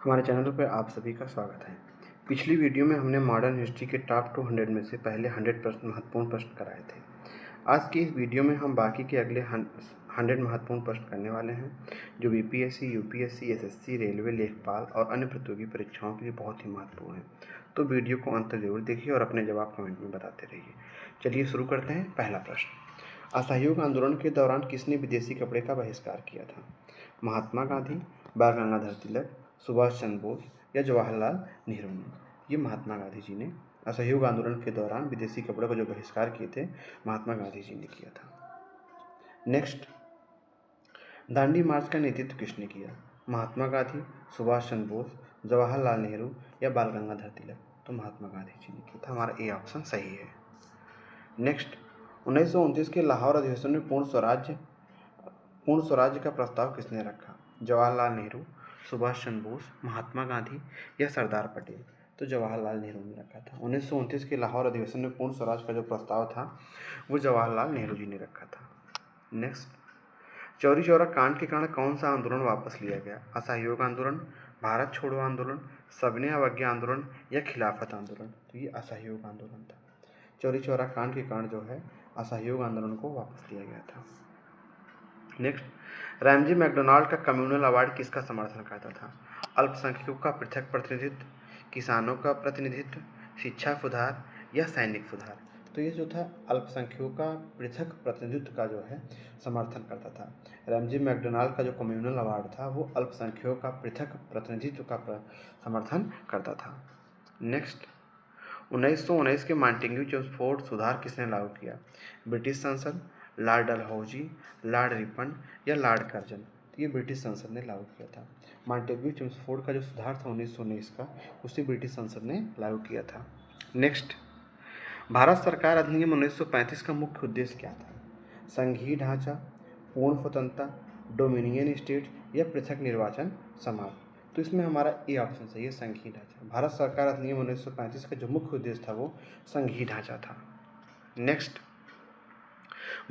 हमारे चैनल पर आप सभी का स्वागत है। पिछली वीडियो में हमने मॉडर्न हिस्ट्री के टॉप 200 में से पहले 100 प्रश्न महत्वपूर्ण प्रश्न कराए थे। आज की इस वीडियो में हम बाकी के अगले 100 महत्वपूर्ण प्रश्न करने वाले हैं, जो बीपीएससी, यूपीएससी, एसएससी, रेलवे, लेखपाल और अन्य प्रतियोगी परीक्षाओं के लिए बहुत ही महत्वपूर्ण है। तो वीडियो को अंत तक जरूर देखिए और अपने जवाब कमेंट में बताते रहिए। चलिए शुरू करते हैं। पहला प्रश्न, असहयोग आंदोलन के दौरान किसने विदेशी कपड़े का बहिष्कार किया था? महात्मा गांधी, बाल गंगाधर तिलक, सुभाष चंद्र बोस या जवाहरलाल नेहरू ने? ये महात्मा गांधी जी ने असहयोग आंदोलन के दौरान विदेशी कपड़ों का जो बहिष्कार किए थे, महात्मा गांधी जी ने किया था। नेक्स्ट, दांडी मार्च का नेतृत्व किसने किया? महात्मा गांधी, सुभाष चंद्र बोस, जवाहरलाल नेहरू या बाल गंगाधर तिलक? तो महात्मा गांधी जी ने किया था। हमारा ए ऑप्शन सही है। नेक्स्ट, 1929 के लाहौर अधिवेशन में पूर्ण स्वराज्य का प्रस्ताव किसने रखा? जवाहरलाल नेहरू, सुभाष चंद्र बोस, महात्मा गांधी या सरदार पटेल? तो जवाहरलाल नेहरू ने रखा था। 1929 के लाहौर अधिवेशन में पूर्ण स्वराज का जो प्रस्ताव था वो जवाहरलाल नेहरू जी ने रखा था। नेक्स्ट, चौरी चौरा कांड के कारण कौन सा आंदोलन वापस लिया गया? असहयोग आंदोलन, भारत छोड़ो आंदोलन, सविनय अवज्ञा आंदोलन या खिलाफत आंदोलन? तो ये असहयोग आंदोलन था। चौरी चौरा कांड के कारण जो है असहयोग आंदोलन को वापस लिया गया था। नेक्स्ट, रैमजी मैकडोनाल्ड का कम्युनल अवार्ड किसका समर्थन करता था? अल्पसंख्यकों का पृथक प्रतिनिधित्व, किसानों का प्रतिनिधित्व, शिक्षा सुधार या सैनिक सुधार? तो ये जो था अल्पसंख्यकों का पृथक प्रतिनिधित्व का जो है समर्थन करता था। रैमजी मैकडोनाल्ड का जो कम्युनल अवार्ड था वो अल्पसंख्यकों का पृथक प्रतिनिधित्व का समर्थन करता था। नेक्स्ट, 1919 के मॉन्टेग्यू चेम्सफोर्ड सुधार किसने लागू किया? ब्रिटिश संसद, लॉर्ड डलहौजी, लॉर्ड रिपन या लॉर्ड कर्जन? तो ये ब्रिटिश संसद ने लागू किया था। मॉन्टेग्यू चेम्सफोर्ड का जो सुधार था 1919 का, उसे ब्रिटिश संसद ने लागू किया था। नेक्स्ट, भारत सरकार अधिनियम 1935 का मुख्य उद्देश्य क्या था? संघीय ढांचा, पूर्ण स्वतंत्रता, डोमिनियन स्टेट या पृथक निर्वाचन समाज? तो इसमें हमारा ए ऑप्शन सही है, संघीय ढांचा। भारत सरकार अधिनियम 1935 का जो मुख्य उद्देश्य था वो संघीय ढांचा था। नेक्स्ट,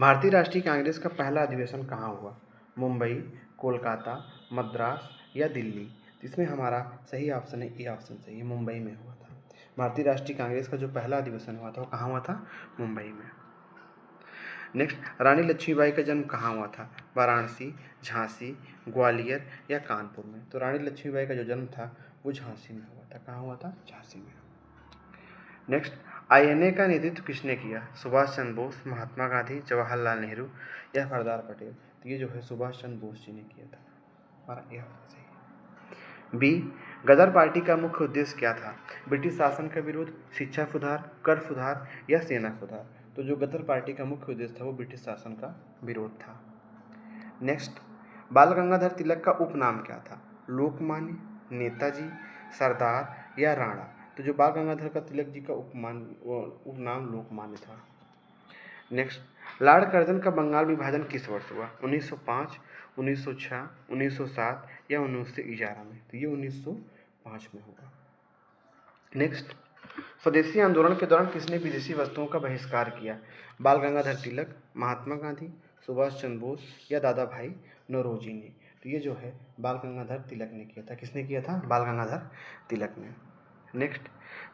भारतीय राष्ट्रीय कांग्रेस का पहला अधिवेशन कहाँ हुआ? मुंबई, कोलकाता, मद्रास या दिल्ली? इसमें हमारा सही ऑप्शन है, ए ऑप्शन सही है, मुंबई में हुआ था। भारतीय राष्ट्रीय कांग्रेस का जो पहला अधिवेशन हुआ था वो कहाँ हुआ था? मुंबई में। नेक्स्ट, रानी लक्ष्मीबाई का जन्म कहाँ हुआ था? वाराणसी, झांसी, ग्वालियर या कानपुर में? तो रानी लक्ष्मीबाई का जो जन्म था वो झांसी में हुआ था। कहाँ हुआ था? झांसी में। नेक्स्ट, आईएनए का नेतृत्व किसने किया? सुभाष चंद्र बोस, महात्मा गांधी, जवाहरलाल नेहरू या सरदार पटेल? तो ये जो है सुभाष चंद्र बोस जी ने किया था। हमारा यह सही है। बी, गदर पार्टी का मुख्य उद्देश्य क्या था? ब्रिटिश शासन का विरोध, शिक्षा सुधार, कर सुधार या सेना सुधार? तो जो गदर पार्टी का मुख्य उद्देश्य था वो ब्रिटिश शासन का विरोध था। नेक्स्ट, बाल गंगाधर तिलक का उपनाम क्या था? लोकमान्य, नेताजी, सरदार या राणा? तो जो बाल गंगाधर का तिलक जी का उपनाम लोकमान्य था। नेक्स्ट, लॉर्ड कर्जन का बंगाल विभाजन किस वर्ष हुआ? 1905, 1906, 1907 या 1911 में? तो ये 1905 में होगा। नेक्स्ट, स्वदेशी आंदोलन के दौरान किसने विदेशी वस्तुओं का बहिष्कार किया? बाल गंगाधर तिलक, महात्मा गांधी, सुभाष चंद्र बोस या दादा भाई नौरोजी ने? तो ये जो है बाल गंगाधर तिलक ने किया था। किसने किया था? बाल गंगाधर तिलक ने। नेक्स्ट,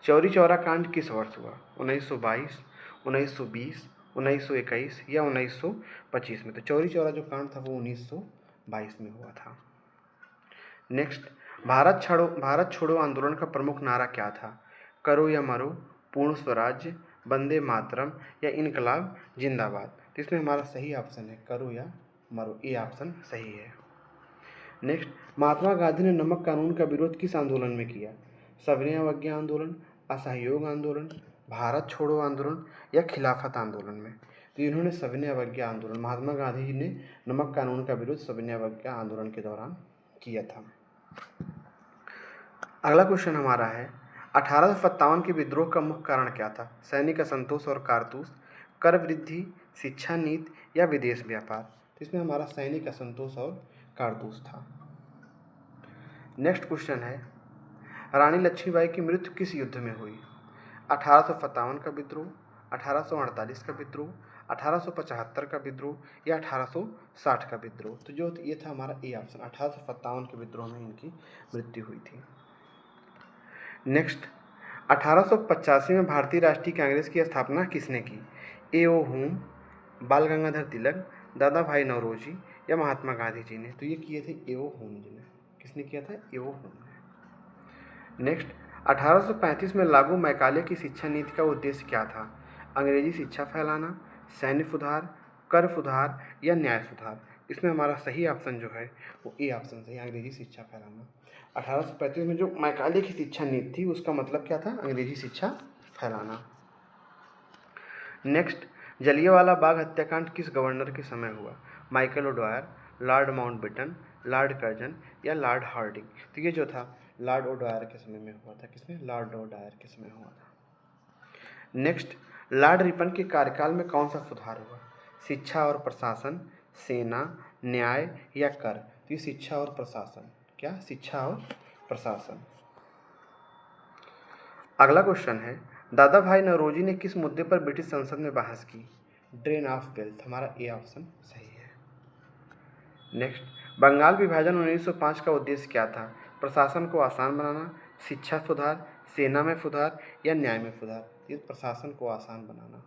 चौरी चौरा कांड किस वर्ष हुआ? 1922, 1920, 1921 या 1925 में? तो चौरी चौरा जो कांड था वो 1922 में हुआ था। नेक्स्ट, भारत छोड़ो आंदोलन का प्रमुख नारा क्या था? करो या मरो, पूर्ण स्वराज्य, वंदे मातरम या इनकलाब जिंदाबाद? तो इसमें हमारा सही ऑप्शन है करो या मरो, ए ऑप्शन सही है। नेक्स्ट, महात्मा गांधी ने नमक कानून का विरोध किस आंदोलन में किया? सविनय अवज्ञा आंदोलन, असहयोग आंदोलन, भारत छोड़ो आंदोलन या खिलाफत आंदोलन में? तो इन्होंने सविनय अवज्ञा आंदोलन, महात्मा गांधी जी ने नमक कानून का विरोध सविनय अवज्ञा आंदोलन के दौरान किया था। अगला क्वेश्चन हमारा है, 1857 के विद्रोह का मुख्य कारण क्या था? सैनिक असंतोष और कारतूस, कर वृद्धि, शिक्षा नीति या विदेश व्यापार? तो इसमें हमारा सैनिक असंतोष और कारतूस था। नेक्स्ट क्वेश्चन है, रानी लक्ष्मीबाई की मृत्यु किस युद्ध में हुई? 1857 का विद्रोह, 1848 का विद्रोह, 1875 का विद्रोह या 1860 का विद्रोह? तो जो ये था हमारा ए ऑप्शन, 1857 के विद्रोह में इनकी मृत्यु हुई थी। नेक्स्ट, 1885 में भारतीय राष्ट्रीय कांग्रेस की स्थापना किसने की? ए.ओ. होम, बाल गंगाधर तिलक, दादा भाई नौरोजी या महात्मा गांधी जी ने? तो ये किए थे ए.ओ. होम जी ने। किसने किया था? ए.ओ. होम ने। नेक्स्ट, 1835 में लागू मैकाले की शिक्षा नीति का उद्देश्य क्या था? अंग्रेजी शिक्षा फैलाना, सैन्य सुधार, कर सुधार या न्याय सुधार? इसमें हमारा सही ऑप्शन जो है वो ए ऑप्शन सही, अंग्रेजी शिक्षा फैलाना। 1835 में जो मैकाले की शिक्षा नीति थी उसका मतलब क्या था? अंग्रेजी शिक्षा फैलाना। नेक्स्ट, जलियांवाला बाग हत्याकांड किस गवर्नर के समय हुआ? Michael O'Dwyer, Lord Mountbatten, Lord Curzon या लॉर्ड हार्डिंग? तो ये जो था लॉर्ड ओडवायर के समय में हुआ था। किसमें? लॉर्ड ओडवायर के समय हुआ था। नेक्स्ट, लॉर्ड रिपन के कार्यकाल में कौन सा सुधार हुआ? शिक्षा और प्रशासन, सेना, न्याय या कर? तो ये शिक्षा और प्रशासन। क्या? शिक्षा और प्रशासन। अगला क्वेश्चन है, दादा भाई नौरोजी ने किस मुद्दे पर ब्रिटिश संसद में बहस की? Drain of wealth. हमारा ए ऑप्शन सही है। नेक्स्ट, बंगाल विभाजन 1905 का उद्देश्य क्या था? प्रशासन को आसान बनाना, शिक्षा सुधार, सेना में सुधार या न्याय में सुधार? ये प्रशासन को आसान बनाना।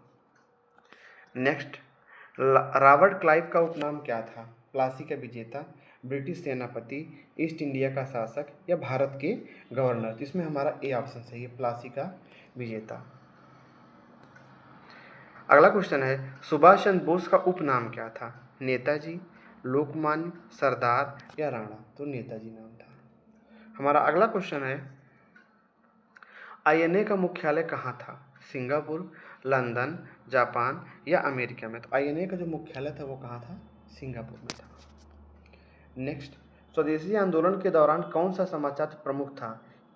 नेक्स्ट, रॉबर्ट क्लाइव का उपनाम क्या था? प्लासी का विजेता, ब्रिटिश सेनापति, ईस्ट इंडिया का शासक या भारत के गवर्नर? तो इसमें हमारा ए ऑप्शन सही है, प्लासी का विजेता। अगला क्वेश्चन है, सुभाष चंद्र बोस का उपनाम क्या था? नेताजी, लोकमान्य, सरदार या राणा? तो नेताजी नाम था। हमारा अगला क्वेश्चन है, आईएनए का मुख्यालय कहाँ था? सिंगापुर, लंदन, जापान या अमेरिका में? तो आईएनए का जो मुख्यालय था वो कहाँ था? सिंगापुर में था। नेक्स्ट, स्वदेशी आंदोलन के दौरान कौन सा समाचार प्रमुख था?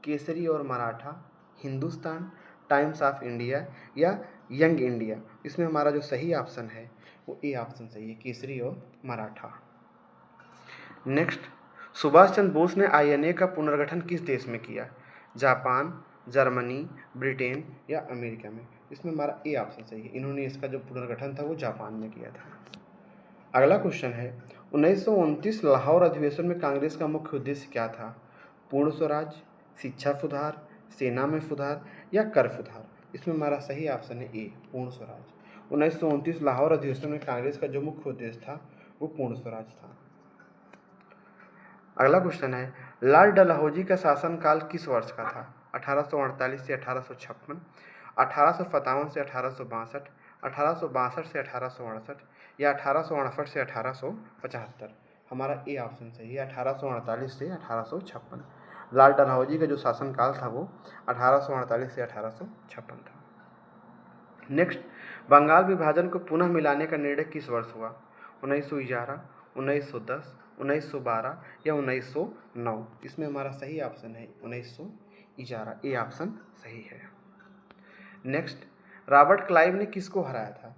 केसरी और Maratha, Hindustan, times of India या यंग इंडिया? इसमें हमारा जो सही ऑप्शन है वो ए ऑप्शन सही है, केसरी और मराठा। नेक्स्ट, सुभाष चंद्र बोस ने आईएनए का पुनर्गठन किस देश में किया? जापान, जर्मनी, ब्रिटेन या अमेरिका में? इसमें हमारा ए ऑप्शन सही है, इन्होंने इसका जो पुनर्गठन था वो जापान में किया था। अगला क्वेश्चन है, 1929 लाहौर अधिवेशन में कांग्रेस का मुख्य उद्देश्य क्या था? पूर्ण स्वराज, शिक्षा सुधार, सेना में सुधार या कर सुधार? इसमें हमारा सही ऑप्शन है ए, पूर्ण स्वराज। 1929 लाहौर अधिवेशन में कांग्रेस का जो मुख्य उद्देश्य था वो पूर्ण स्वराज था। अगला क्वेश्चन है, लॉर्ड डलहौजी का शासनकाल किस वर्ष का था? 1848 से 1856, 1857 से 1862, 1862 से 1868 या 1868 से 1875? हमारा ए ऑप्शन सही है, 1848 से 1856। लॉर्ड डलहौजी का जो शासनकाल था वो 1848 से 1856 था। नेक्स्ट, बंगाल विभाजन को पुनः मिलाने का निर्णय किस वर्ष हुआ? 1911, 1910, 1912 या 1909? इसमें हमारा सही ऑप्शन है 1911, ए ऑप्शन सही है। नेक्स्ट, रॉबर्ट क्लाइव ने किसको हराया था?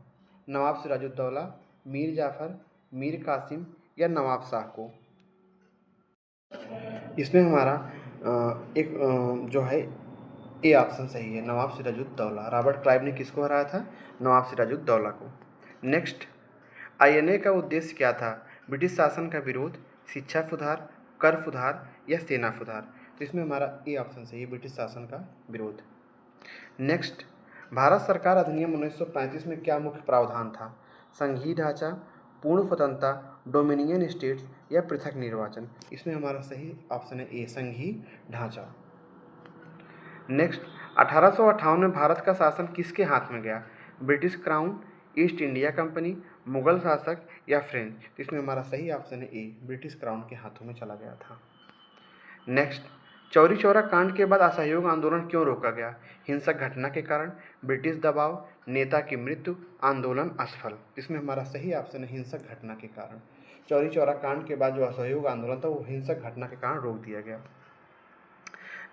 नवाब सिराजुद्दौला, मीर जाफर, मीर कासिम या नवाब शाह को? इसमें हमारा जो है ए ऑप्शन सही है, नवाब सिराजुद्दौला। रॉबर्ट क्लाइव ने किसको हराया था? नवाब सिराजुद्दौला को। नेक्स्ट, आईएनए का उद्देश्य क्या था? ब्रिटिश शासन का विरोध, शिक्षा सुधार, कर सुधार या सेना सुधार? तो इसमें हमारा ए ऑप्शन सही है, ब्रिटिश शासन का विरोध। नेक्स्ट, भारत सरकार अधिनियम 1935 में क्या मुख्य प्रावधान था? संघीय ढांचा, पूर्ण स्वतंत्रता, डोमिनियन स्टेट्स या पृथक निर्वाचन? इसमें हमारा सही ऑप्शन है ए, संघीय ढांचा। नेक्स्ट, 1858 में भारत का शासन किसके हाथ में गया? British crown, east India company, Mughal शासक या फ्रेंच? इसमें हमारा सही ऑप्शन है ए, ब्रिटिश क्राउन के हाथों में चला गया था। नेक्स्ट, चौरी चौरा कांड के बाद असहयोग आंदोलन क्यों रोका गया? हिंसक घटना के कारण, ब्रिटिश दबाव, नेता की मृत्यु, आंदोलन असफल? इसमें हमारा सही ऑप्शन है हिंसक घटना के कारण। चौरी चौरा कांड के बाद जो असहयोग आंदोलन था वो हिंसक घटना के कारण रोक दिया गया।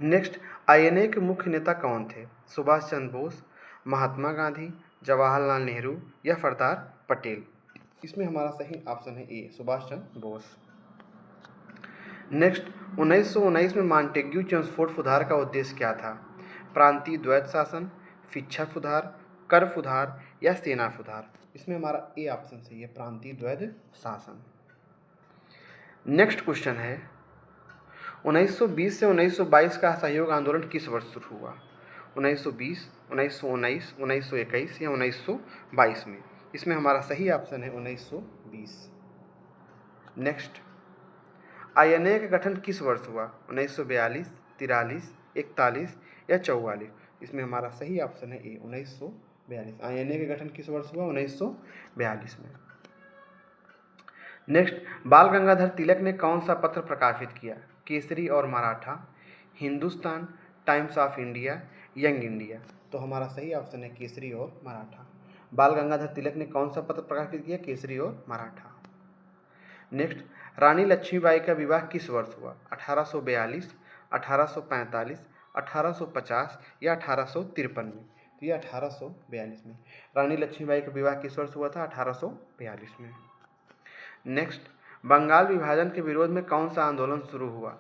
नेक्स्ट, आईएनए के मुख्य नेता कौन थे? सुभाष चंद्र बोस, महात्मा गांधी, जवाहरलाल नेहरू या सरदार पटेल? इसमें हमारा सही ऑप्शन है ए, सुभाष चंद्र बोस। नेक्स्ट, 1919 में मॉन्टेग्यू चेम्सफोर्ड सुधार का उद्देश्य क्या था? प्रांतीय द्वैत शासन, शिक्षा सुधार, कर सुधार या सेना सुधार? इसमें हमारा ए ऑप्शन सही है, प्रांतीय द्वैध शासन। नेक्स्ट क्वेश्चन है 1920 से 1922 का असहयोग आंदोलन किस वर्ष शुरू हुआ? 1920, 1919, 1921 या 1922 में? इसमें हमारा सही ऑप्शन है 1920। नेक्स्ट, आईएनए का गठन किस वर्ष हुआ? 1942, 43, 41 या 44? इसमें हमारा सही ऑप्शन है ए 1942। आईएनए का गठन किस वर्ष हुआ? 1942 में। नेक्स्ट, बाल गंगाधर तिलक ने कौन सा पत्र प्रकाशित किया? केसरी और Maratha, Hindustan, times of India, young India? तो हमारा सही ऑप्शन है केसरी और मराठा। बाल गंगाधर तिलक ने कौन सा पत्र प्रकाशित किया? केसरी और मराठा। नेक्स्ट, रानी लक्ष्मीबाई का विवाह किस वर्ष हुआ? 1842, 1845, 1850 या 1853 में? तो ये 1842 में। रानी लक्ष्मीबाई का विवाह किस वर्ष हुआ था? 1842 में। नेक्स्ट, बंगाल विभाजन के विरोध में कौन सा आंदोलन शुरू हुआ?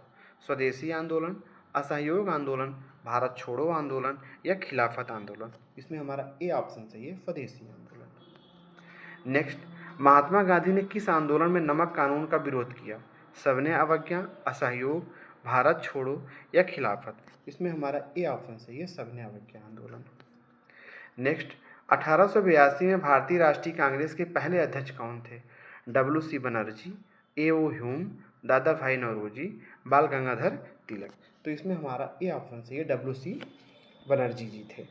स्वदेशी आंदोलन, असहयोग आंदोलन, भारत छोड़ो आंदोलन या खिलाफत आंदोलन? इसमें हमारा ए ऑप्शन सही है, स्वदेशी आंदोलन। नेक्स्ट, महात्मा गांधी ने किस आंदोलन में नमक कानून का विरोध किया? सविनय अवज्ञा, असहयोग, भारत छोड़ो या खिलाफत? इसमें हमारा ए ऑप्शन सही है, सविनय अवज्ञा आंदोलन। नेक्स्ट, 1882 में भारतीय राष्ट्रीय कांग्रेस के पहले अध्यक्ष कौन थे? WC Banerjee, A.O. ह्यूम, दादा भाई नौरोजी, बाल गंगाधर तिलक? तो इसमें हमारा ए ऑप्शन सही है, WC बनर्जी जी थे।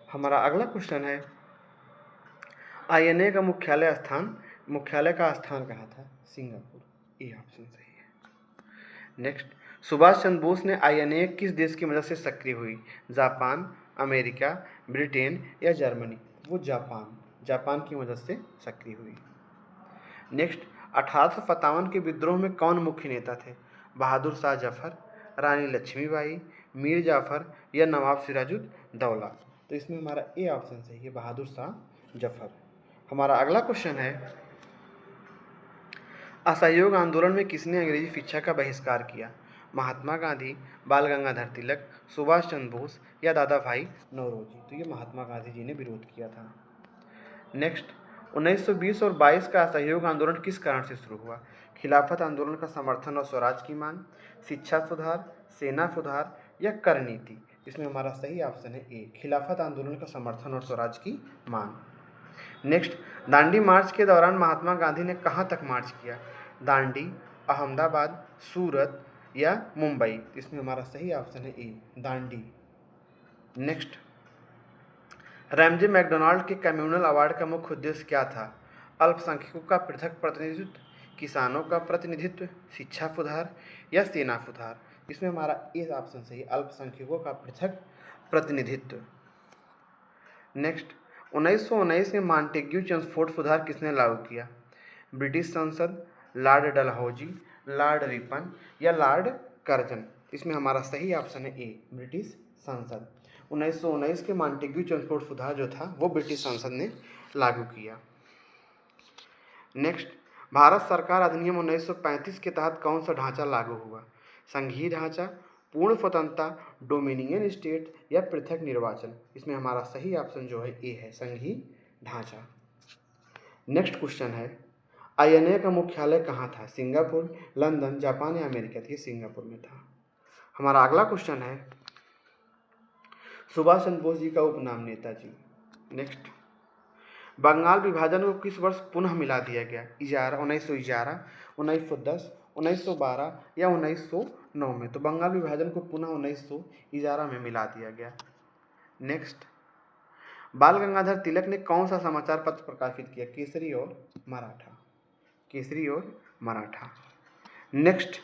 हमारा अगला क्वेश्चन है आईएनए का मुख्यालय का स्थान कहाँ था? सिंगापुर। ए ऑप्शन सही है। नेक्स्ट, सुभाष चंद्र बोस ने आईएनए किस देश की मदद से सक्रिय हुई? जापान, अमेरिका, ब्रिटेन या जर्मनी? वो जापान की मदद से सक्रिय हुई। नेक्स्ट, 1857 के विद्रोह में कौन मुख्य नेता थे? बहादुर शाह जफर, रानी लक्ष्मीबाई, मीर जाफर या नवाब सिराजुद्दौला? तो इसमें हमारा ए ऑप्शन सही है, बहादुर शाह जफर। हमारा अगला क्वेश्चन है असहयोग आंदोलन में किसने अंग्रेजी शिक्षा का बहिष्कार किया? महात्मा गांधी, बाल गंगाधर तिलक, सुभाष चंद्र बोस या दादा भाई नौरोजी? तो ये महात्मा गांधी जी ने विरोध किया था। नेक्स्ट, 1920 और 22 का असहयोग आंदोलन किस कारण से शुरू हुआ? खिलाफत आंदोलन का समर्थन और स्वराज की मांग, शिक्षा सुधार, सेना सुधार या कर नीति? इसमें हमारा सही ऑप्शन है ए, खिलाफत आंदोलन का समर्थन और स्वराज की मांग। नेक्स्ट, दांडी मार्च के दौरान महात्मा गांधी ने कहाँ तक मार्च किया? दांडी, अहमदाबाद, सूरत या मुंबई? इसमें हमारा सही ऑप्शन है ए, दांडी। नेक्स्ट, रैमजे मैकडोनाल्ड के कम्युनल अवार्ड का मुख्य उद्देश्य क्या था? अल्पसंख्यकों का पृथक प्रतिनिधित्व, किसानों का प्रतिनिधित्व, शिक्षा सुधार या सेना सुधार? इसमें हमारा ए ऑप्शन सही, अल्पसंख्यकों का पृथक प्रतिनिधित्व। नेक्स्ट, 1919 में मॉन्टेग्यू चेम्सफोर्ड सुधार किसने लागू किया? ब्रिटिश संसद, लॉर्ड डलहौजी, लॉर्ड रिपन या लॉर्ड कर्जन? इसमें हमारा सही ऑप्शन है ए, ब्रिटिश संसद। 1919 के मॉन्टेग्यू चेम्सफोर्ड सुधार जो था वो ब्रिटिश संसद ने लागू किया। नेक्स्ट, भारत सरकार अधिनियम 1935 के तहत कौन सा ढांचा लागू हुआ? संघीय ढांचा, पूर्ण स्वतंत्रता, डोमिनियन स्टेट या पृथक निर्वाचन? इसमें हमारा सही ऑप्शन जो है ए है, संघीय ढांचा। नेक्स्ट क्वेश्चन है आईएनए का मुख्यालय कहाँ था? सिंगापुर, लंदन, जापान या अमेरिका? ये सिंगापुर में था। हमारा अगला क्वेश्चन है सुभाष चंद्र बोस जी का उपनाम नेताजी। नेक्स्ट, बंगाल विभाजन को किस वर्ष पुनः मिला दिया गया? 1911, 1910, 1912 या 1909 में? तो बंगाल विभाजन को पुनः 1911 में मिला दिया गया। नेक्स्ट, बाल गंगाधर तिलक ने कौन सा समाचार पत्र प्रकाशित किया? केसरी और मराठा। केसरी और मराठा। नेक्स्ट,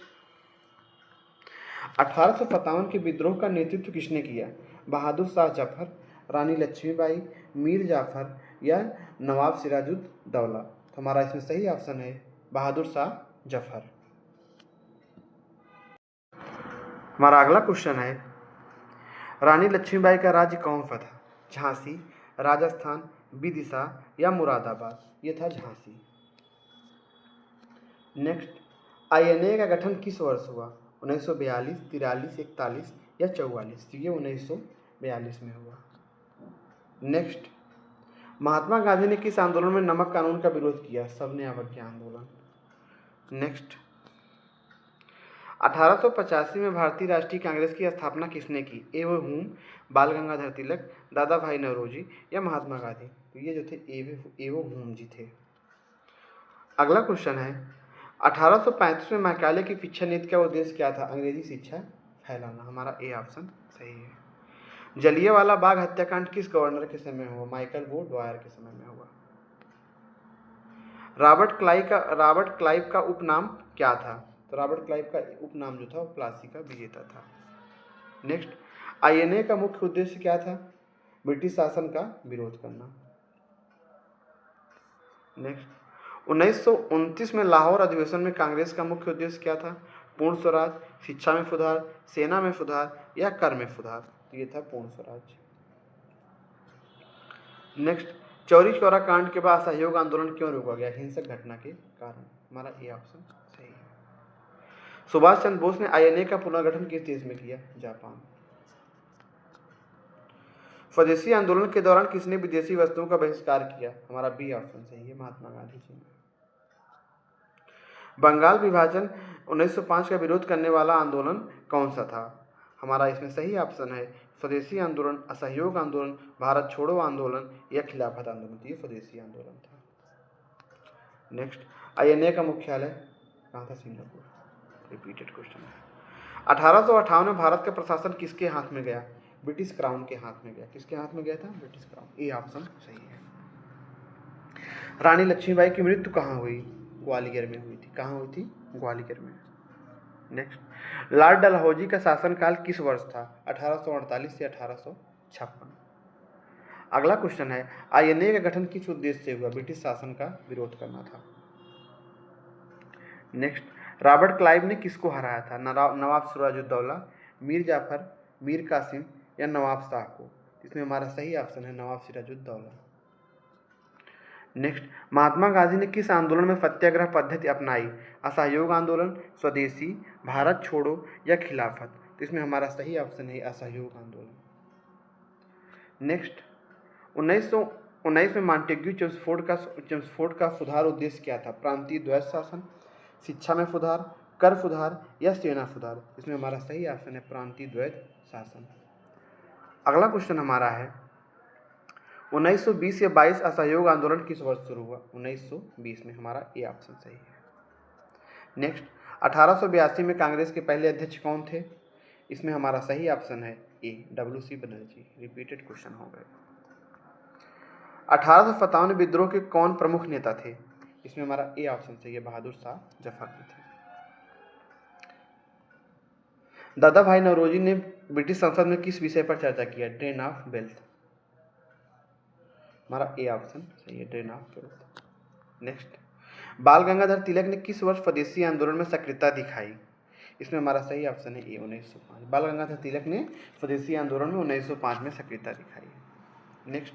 1857 के विद्रोह का नेतृत्व किसने किया? बहादुर शाह जफर, रानी लक्ष्मीबाई, मीर जाफर या नवाब सिराजुद्दौला? तो हमारा इसमें सही ऑप्शन है बहादुर शाह जफर। हमारा अगला क्वेश्चन है रानी लक्ष्मीबाई का राज्य कौन सा था? झांसी, राजस्थान, विदिशा या मुरादाबाद? ये था झांसी। नेक्स्ट, आईएनए का गठन किस वर्ष हुआ? 1942, 43, 41 या 44? तो ये 1942 में हुआ। नेक्स्ट, महात्मा गांधी ने किस आंदोलन में नमक कानून का विरोध किया? सबने अवज्ञा आंदोलन। नेक्स्ट, 1885 में भारतीय राष्ट्रीय कांग्रेस की स्थापना किसने की? ए व हुम, बाल गंगाधर तिलक, दादा भाई नौरोजी या महात्मा गांधी? तो ये जो थे ए व हुम जी थे। अगला क्वेश्चन है, 1835 में मैकाले की शिक्षा नीति का उद्देश्य क्या था? अंग्रेजी शिक्षा फैलाना। हमारा ए ऑप्शन सही है। जलियांवाला बाग हत्याकांड किस गवर्नर के समय हुआ? माइकल वो ड्वायर के समय में हुआ। रॉबर्ट क्लाइव का उपनाम क्या था? तो रॉबर्ट क्लाइव का उपनाम जो था वो प्लासी का विजेता था। नेक्स्ट, आईएनए का मुख्य उद्देश्य क्या था? ब्रिटिश शासन का विरोध करना। नेक्स्ट, 1929 में लाहौर अधिवेशन में कांग्रेस का मुख्य उद्देश्य क्या था? पूर्ण स्वराज, शिक्षा में सुधार, सेना में सुधार या कर में सुधार? तो ये था पूर्ण स्वराज। नेक्स्ट, चौरी चौरा कांड के बाद असहयोग आंदोलन क्यों रोका गया? हिंसक घटना के कारण। हमारा ए ऑप्शन सही है। सुभाष चंद्र बोस ने आईएनए का पुनर्गठन किस देश में किया? जापान। स्वदेशी आंदोलन के दौरान किसने विदेशी वस्तुओं का बहिष्कार किया? हमारा बी ऑप्शन सही है, महात्मा गांधी जी ने। बंगाल विभाजन 1905 का विरोध करने वाला आंदोलन कौन सा था? हमारा इसमें सही ऑप्शन है स्वदेशी आंदोलन, असहयोग आंदोलन, भारत छोड़ो आंदोलन या खिलाफत आंदोलन। ये स्वदेशी आंदोलन था। नेक्स्ट, आईएनए का मुख्यालय कहाँ था? सिंगापुर। रिपीटेड क्वेश्चन है। 1858 में भारत का प्रशासन किसके हाथ में गया? ब्रिटिश क्राउन के हाथ में गया। किसके हाथ में गया था? British crown. ए ऑप्शन सही है। रानी लक्ष्मीबाई की मृत्यु कहाँ हुई? ग्वालियर में हुई थी। कहाँ हुई थी? ग्वालियर में। नेक्स्ट, लॉर्ड डलहौजी का शासनकाल किस वर्ष था? 1848 से 1856। अगला क्वेश्चन है, आईएनए का गठन किस उद्देश्य से हुआ? ब्रिटिश शासन का विरोध करना था। नेक्स्ट, रॉबर्ट क्लाइव ने किसको हराया था? नवाब सिराजुद्दौला, मीर जाफर, मीर कासिम या नवाब शाह को? इसमें हमारा सही ऑप्शन है नवाब सिराजुद्दौला। नेक्स्ट, महात्मा गांधी ने किस आंदोलन में सत्याग्रह पद्धति अपनाई? असहयोग आंदोलन, स्वदेशी, भारत छोड़ो या खिलाफत? तो इसमें हमारा सही ऑप्शन है असहयोग आंदोलन। नेक्स्ट, 1919 में मॉन्टेग्यू चेम्सफोर्ड का सुधार उद्देश्य क्या था? प्रांतीय द्वैध शासन, शिक्षा में सुधार, कर सुधार या सेना सुधार? इसमें हमारा सही ऑप्शन है प्रांतीय द्वैध शासन। अगला क्वेश्चन हमारा है, 1920 या 22 असहयोग आंदोलन किस वर्ष शुरू हुआ? 1920 में। हमारा ए ऑप्शन सही है। नेक्स्ट, 1882 में कांग्रेस के पहले अध्यक्ष कौन थे? इसमें हमारा सही ऑप्शन है ए WC बनर्जी। रिपीटेड क्वेश्चन हो गए। 1857 विद्रोह के कौन प्रमुख नेता थे? इसमें हमारा ए ऑप्शन सही है बहादुर शाह जफर जी थे। दादा भाई नौरोजी ने ब्रिटिश संसद में किस विषय पर चर्चा किया? Drain of wealth. हमारा ए ऑप्शन सही है ड्रेन ऑफ वेल्थ। नेक्स्ट, बाल गंगाधर तिलक ने किस वर्ष स्वदेशी आंदोलन में सक्रियता दिखाई? इसमें हमारा सही ऑप्शन है ए 1905। बाल गंगाधर तिलक ने स्वदेशी आंदोलन में 1905 में सक्रियता दिखाई। नेक्स्ट,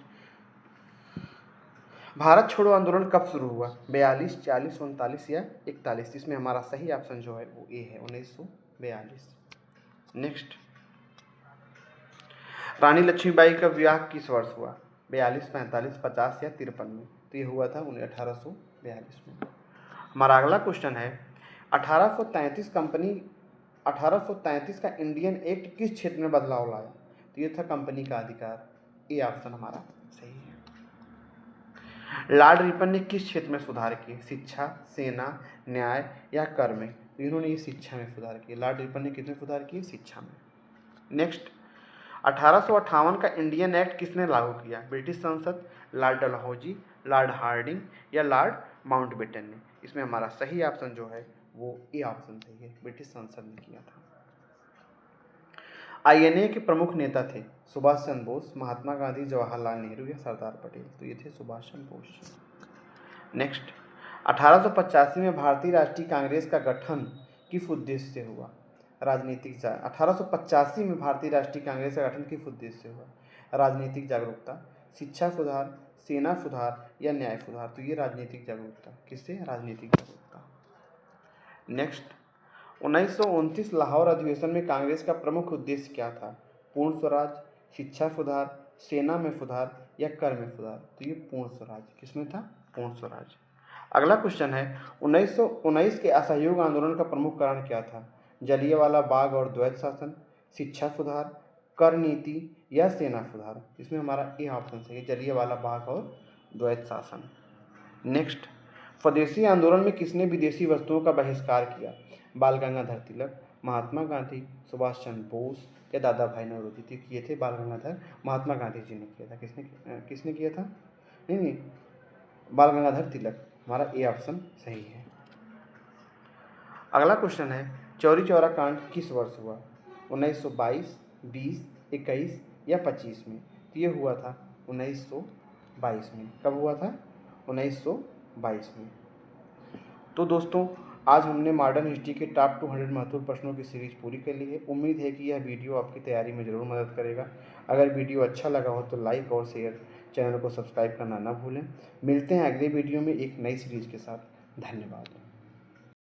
भारत छोड़ो आंदोलन कब शुरू हुआ? 42, 40, 39 या 41? इसमें हमारा सही ऑप्शन जो है वो ए है 1942। नेक्स्ट, रानी लक्ष्मीबाई का विवाह किस वर्ष हुआ? 42, 45, 50 या 53 में? तो ये हुआ था 1842 में। हमारा अगला क्वेश्चन है, 1833 का इंडियन एक्ट किस क्षेत्र में बदलाव लाया? तो ये था कंपनी का अधिकार। ये ऑप्शन हमारा सही है। लॉर्ड रिपन ने किस क्षेत्र में सुधार किए? शिक्षा, सेना, न्याय या कर में? तो इन्होंने ये शिक्षा में सुधार किए। लॉर्ड रिपन ने किसमें सुधार किए? शिक्षा में। नेक्स्ट, 1858 का इंडियन एक्ट किसने लागू किया? ब्रिटिश संसद, लॉर्ड डलहौजी, लॉर्ड हार्डिंग या लॉर्ड माउंटबेटन ने? इसमें हमारा सही ऑप्शन जो है वो ए ऑप्शन सही है, ब्रिटिश संसद ने किया था। आईएनए के प्रमुख नेता थे सुभाष चंद्र बोस, महात्मा गांधी, जवाहरलाल नेहरू या सरदार पटेल? तो ये थे सुभाष चंद्र बोस। नेक्स्ट, 1885 में भारतीय राष्ट्रीय कांग्रेस का गठन किस उद्देश्य से हुआ? राजनीतिक 1885 में भारतीय राष्ट्रीय कांग्रेस का गठन किस उद्देश्य से हुआ? राजनीतिक जागरूकता, शिक्षा सुधार, सेना सुधार या न्याय सुधार? तो ये राजनीतिक जागरूकता। किससे? राजनीतिक जागरूकता। नेक्स्ट, 1929 लाहौर अधिवेशन में कांग्रेस का प्रमुख उद्देश्य क्या था? पूर्ण स्वराज, शिक्षा सुधार, सेना में सुधार या कर में सुधार? तो ये पूर्ण स्वराज। किसमें था? पूर्ण स्वराज। अगला क्वेश्चन है 1919 के असहयोग आंदोलन का प्रमुख कारण क्या था? जलियांवाला बाग और द्वैत शासन, शिक्षा सुधार, कर नीति या सेना सुधार? इसमें हमारा ए ऑप्शन सही है, जलियांवाला बाग और द्वैत शासन। नेक्स्ट, स्वदेशी आंदोलन में किसने विदेशी वस्तुओं का बहिष्कार किया? बाल गंगाधर तिलक, महात्मा गांधी, सुभाष चंद्र बोस या दादा भाई नौरोजी? तो किए थे बाल गंगाधर, महात्मा गांधी जी ने किया था। किसने किया था? नहीं, बाल गंगाधर तिलक। हमारा ए ऑप्शन सही है। अगला क्वेश्चन है चौरी चौरा कांड किस वर्ष हुआ? 1922, 20, 21 या 25 में? तो ये हुआ था 1922 में। कब हुआ था? 1922 में। तो दोस्तों, आज हमने मॉडर्न हिस्ट्री के टॉप 200 महत्वपूर्ण प्रश्नों की सीरीज पूरी कर ली है। उम्मीद है कि यह वीडियो आपकी तैयारी में ज़रूर मदद करेगा। अगर वीडियो अच्छा लगा हो तो लाइक और शेयर, चैनल को सब्सक्राइब करना ना भूलें। मिलते हैं अगले वीडियो में एक नई सीरीज के साथ। धन्यवाद।